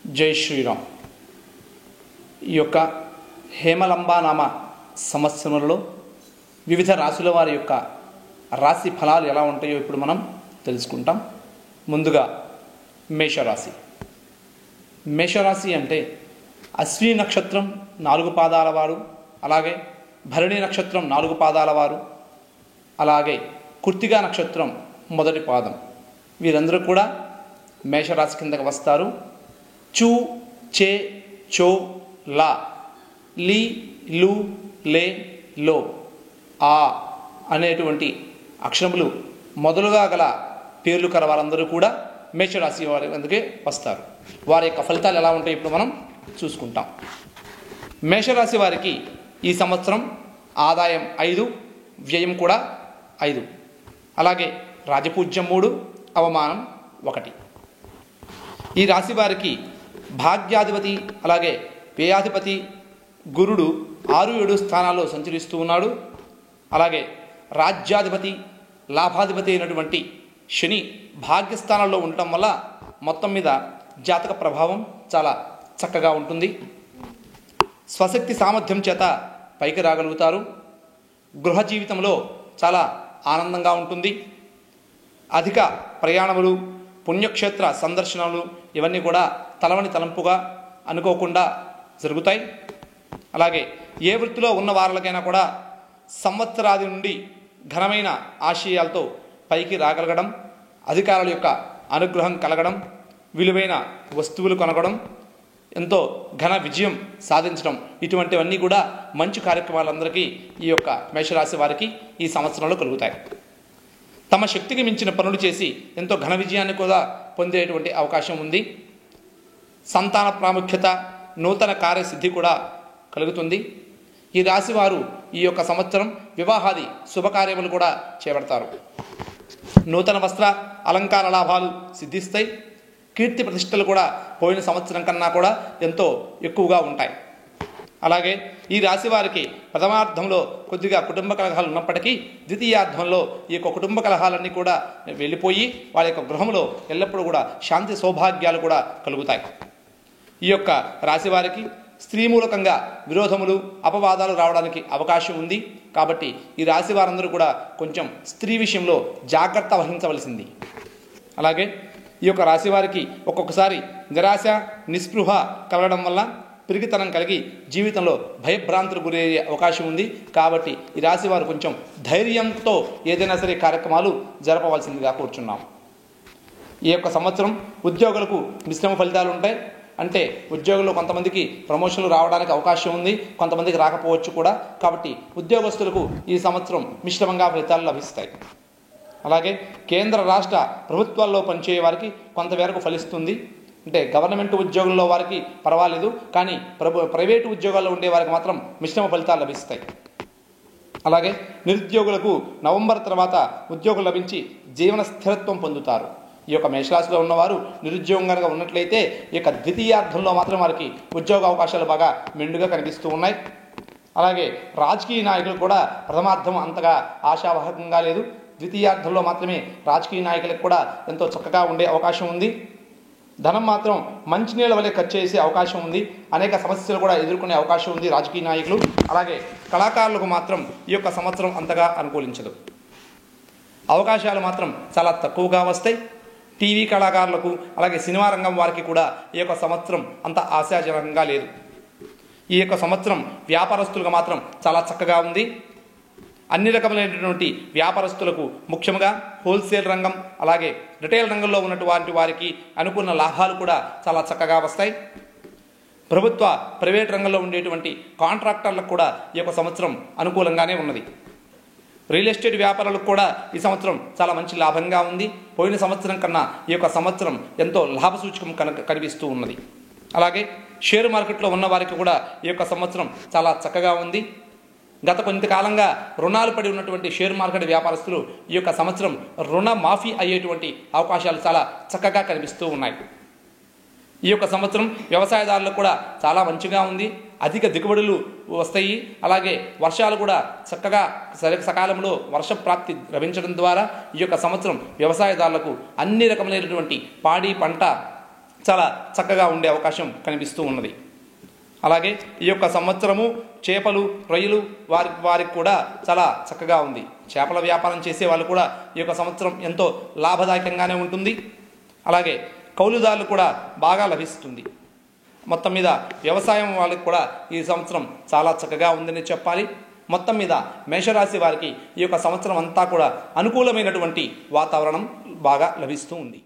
జై శ్రీరామ్. ఈ యొక్క హేమలంబానామ సంవత్సరంలో వివిధ రాశుల వారి యొక్క రాశి ఫలాలు ఎలా ఉంటాయో ఇప్పుడు మనం తెలుసుకుంటాం. ముందుగా మేషరాశి. మేషరాశి అంటే అశ్విని నక్షత్రం 4 పాదాల వారు, అలాగే భరణి నక్షత్రం 4 పాదాల వారు, అలాగే కృత్తికా నక్షత్రం మొదటి పాదం, వీరందరూ కూడా మేషరాశి కిందకు వస్తారు. చూ, చే, చో, లా, లీ, లు, లే, లో, ఆ అనేటువంటి అక్షరములు మొదలుగా గల పేర్లు కల వారందరూ కూడా మేషరాశి వారి అందుకే వస్తారు. వారి యొక్క ఫలితాలు ఎలా ఉంటాయి ఇప్పుడు మనం చూసుకుంటాం. మేషరాశి వారికి ఈ సంవత్సరం ఆదాయం 5, వ్యయం కూడా 5, అలాగే రాజపూజ్యం 3, అవమానం 1. ఈ రాశి వారికి భాగ్యాధిపతి అలాగే వ్యయాధిపతి గురుడు 6, 7 స్థానాల్లో సంచరిస్తూ ఉన్నాడు. అలాగే రాజ్యాధిపతి లాభాధిపతి అయినటువంటి శని భాగ్యస్థానాల్లో ఉండటం వల్ల మొత్తం మీద జాతక ప్రభావం చాలా చక్కగా ఉంటుంది. స్వశక్తి సామర్థ్యం చేత పైకి రాగలుగుతారు. గృహ జీవితంలో చాలా ఆనందంగా ఉంటుంది. అధిక ప్రయాణములు, పుణ్యక్షేత్ర సందర్శనలు ఇవన్నీ కూడా తలవని తలంపుగా అనుకోకుండా జరుగుతాయి. అలాగే ఏ వృత్తిలో ఉన్న వారికైనా కూడా సంవత్సరాది నుండి ఘనమైన ఆశయాలతో పైకి రాగలగడం, అధికారుల యొక్క అనుగ్రహం కలగడం, విలువైన వస్తువులు కొనగడం, ఎంతో ఘన విజయం సాధించడం, ఇటువంటివన్నీ కూడా మంచి కార్యక్రమాలందరికీ ఈ యొక్క మేషరాశి వారికి ఈ సంవత్సరంలో కలుగుతాయి. తమ శక్తికి మించిన పనులు చేసి ఎంతో ఘన విజయాన్ని కూడా పొందేటువంటి అవకాశం ఉంది. సంతాన ప్రాముఖ్యత, నూతన కార్యసిద్ధి కూడా కలుగుతుంది. ఈ రాశి వారు ఈ యొక్క సంవత్సరం వివాహాది శుభకార్యములు కూడా చేపడతారు. నూతన వస్త్ర అలంకార లాభాలు సిద్ధిస్తాయి. కీర్తి ప్రతిష్టలు కూడా పోయిన సంవత్సరం కన్నా కూడా ఎంతో ఎక్కువగా ఉంటాయి. అలాగే ఈ రాశి వారికి ప్రథమార్థంలో కొద్దిగా కుటుంబ కలహాలు ఉన్నప్పటికీ ద్వితీయార్థంలో ఈ యొక్క కుటుంబ కలహాలన్నీ కూడా వెళ్ళిపోయి వారి యొక్క గృహంలో ఎల్లప్పుడూ కూడా శాంతి సౌభాగ్యాలు కూడా కలుగుతాయి. ఈ యొక్క రాశి వారికి స్త్రీ మూలకంగా విరోధములు, అపవాదాలు రావడానికి అవకాశం ఉంది. కాబట్టి ఈ రాశి వారందరూ కూడా కొంచెం స్త్రీ విషయంలో జాగ్రత్త వహించవలసింది. అలాగే ఈ యొక్క రాశి వారికి ఒక్కొక్కసారి నిరాశ, నిస్పృహ కలగడం వల్ల పిరిగితనం కలిగి జీవితంలో భయభ్రాంతులు గురయ్యే అవకాశం ఉంది. కాబట్టి ఈ రాశి వారు కొంచెం ధైర్యంతో ఏదైనా సరే కార్యక్రమాలు జరపవలసిందిగా కూర్చున్నాం. ఈ యొక్క సంవత్సరం ఉద్యోగులకు మిశ్రమ ఫలితాలు ఉంటాయి. అంటే ఉద్యోగుల్లో కొంతమందికి ప్రమోషన్లు రావడానికి అవకాశం ఉంది, కొంతమందికి రాకపోవచ్చు కూడా. కాబట్టి ఉద్యోగస్తులకు ఈ సంవత్సరం మిశ్రమంగా ఫలితాలు లభిస్తాయి. అలాగే కేంద్ర రాష్ట్ర ప్రభుత్వాల్లో పనిచేయే వారికి కొంతమేరకు ఫలిస్తుంది. అంటే గవర్నమెంట్ ఉద్యోగుల్లో వారికి పర్వాలేదు, కానీ ప్రైవేటు ఉద్యోగాల్లో ఉండే వారికి మాత్రం మిశ్రమ ఫలితాలు లభిస్తాయి. అలాగే నిరుద్యోగులకు నవంబర్ తర్వాత ఉద్యోగం లభించి జీవన స్థిరత్వం పొందుతారు. ఈ యొక్క మేషరాశిలో ఉన్నవారు నిరుద్యోగం కనుక ఉన్నట్లయితే ఈ యొక్క ద్వితీయార్థంలో మాత్రం వారికి ఉద్యోగ అవకాశాలు బాగా మెండుగా కనిపిస్తూ ఉన్నాయి. అలాగే రాజకీయ నాయకులు కూడా ప్రథమార్థం అంతగా ఆశావహకంగా లేదు. ద్వితీయార్థంలో మాత్రమే రాజకీయ నాయకులకు కూడా ఎంతో చక్కగా ఉండే అవకాశం ఉంది. ధనం మాత్రం మంచినీళ్ళ వలె ఖర్చు చేసే అవకాశం ఉంది. అనేక సమస్యలు కూడా ఎదుర్కొనే అవకాశం ఉంది రాజకీయ నాయకులు. అలాగే కళాకారులకు మాత్రం ఈ యొక్క సంవత్సరం అంతగా అనుకూలించదు. అవకాశాలు మాత్రం చాలా తక్కువగా వస్తాయి. టీవీ కళాకారులకు అలాగే సినిమా రంగం వారికి కూడా ఈ యొక్క సంవత్సరం అంత ఆశాజనకంగా లేదు. ఈ యొక్క సంవత్సరం వ్యాపారస్తులకు మాత్రం చాలా చక్కగా ఉంది. అన్ని రకమైనటువంటి వ్యాపారస్తులకు ముఖ్యంగా హోల్సేల్ రంగం అలాగే రిటైల్ రంగంలో ఉన్నటువంటి వారికి అనుకున్న లాభాలు కూడా చాలా చక్కగా వస్తాయి. ప్రభుత్వ ప్రైవేట్ రంగంలో ఉండేటువంటి కాంట్రాక్టర్లకు కూడా ఈ యొక్క సంవత్సరం అనుకూలంగానే ఉన్నది. రియల్ ఎస్టేట్ వ్యాపారాలకు కూడా ఈ సంవత్సరం చాలా మంచి లాభంగా ఉంది. పోయిన సంవత్సరం కన్నా ఈ యొక్క సంవత్సరం ఎంతో లాభసూచకం కనిపిస్తూ ఉన్నది. అలాగే షేర్ మార్కెట్లో ఉన్న వారికి కూడా ఈ యొక్క సంవత్సరం చాలా చక్కగా ఉంది. గత కొంతకాలంగా రుణాలు పడి ఉన్నటువంటి షేర్ మార్కెట్ వ్యాపారస్తులు ఈ యొక్క సంవత్సరం రుణ మాఫీ అయ్యేటువంటి అవకాశాలు చాలా చక్కగా కనిపిస్తూ ఉన్నాయి. ఈ యొక్క సంవత్సరం వ్యవసాయదారులకు కూడా చాలా మంచిగా ఉంది. అధిక దిగుబడులు వస్తాయి. అలాగే వర్షాలు కూడా చక్కగా సకాలంలో వర్ష ప్రాప్తి లభించడం ద్వారా ఈ యొక్క సంవత్సరం వ్యవసాయదారులకు అన్ని రకమైనటువంటి పాడి పంట చాలా చక్కగా ఉండే అవకాశం కనిపిస్తూ ఉన్నది. అలాగే ఈ యొక్క సంవత్సరము చేపలు, రొయ్యలు వారికి కూడా చాలా చక్కగా ఉంది. చేపల వ్యాపారం చేసే వాళ్ళు కూడా ఈ యొక్క సంవత్సరం ఎంతో లాభదాయకంగానే ఉంటుంది. అలాగే కౌలుదారులు కూడా బాగా లభిస్తుంది. మొత్తం మీద వ్యవసాయం వాళ్ళకి కూడా ఈ సంవత్సరం చాలా చక్కగా ఉందని చెప్పాలి. మొత్తం మీద మేషరాశి వారికి ఈ యొక్క సంవత్సరం అంతా కూడా అనుకూలమైనటువంటి వాతావరణం బాగా లభిస్తూ ఉంది.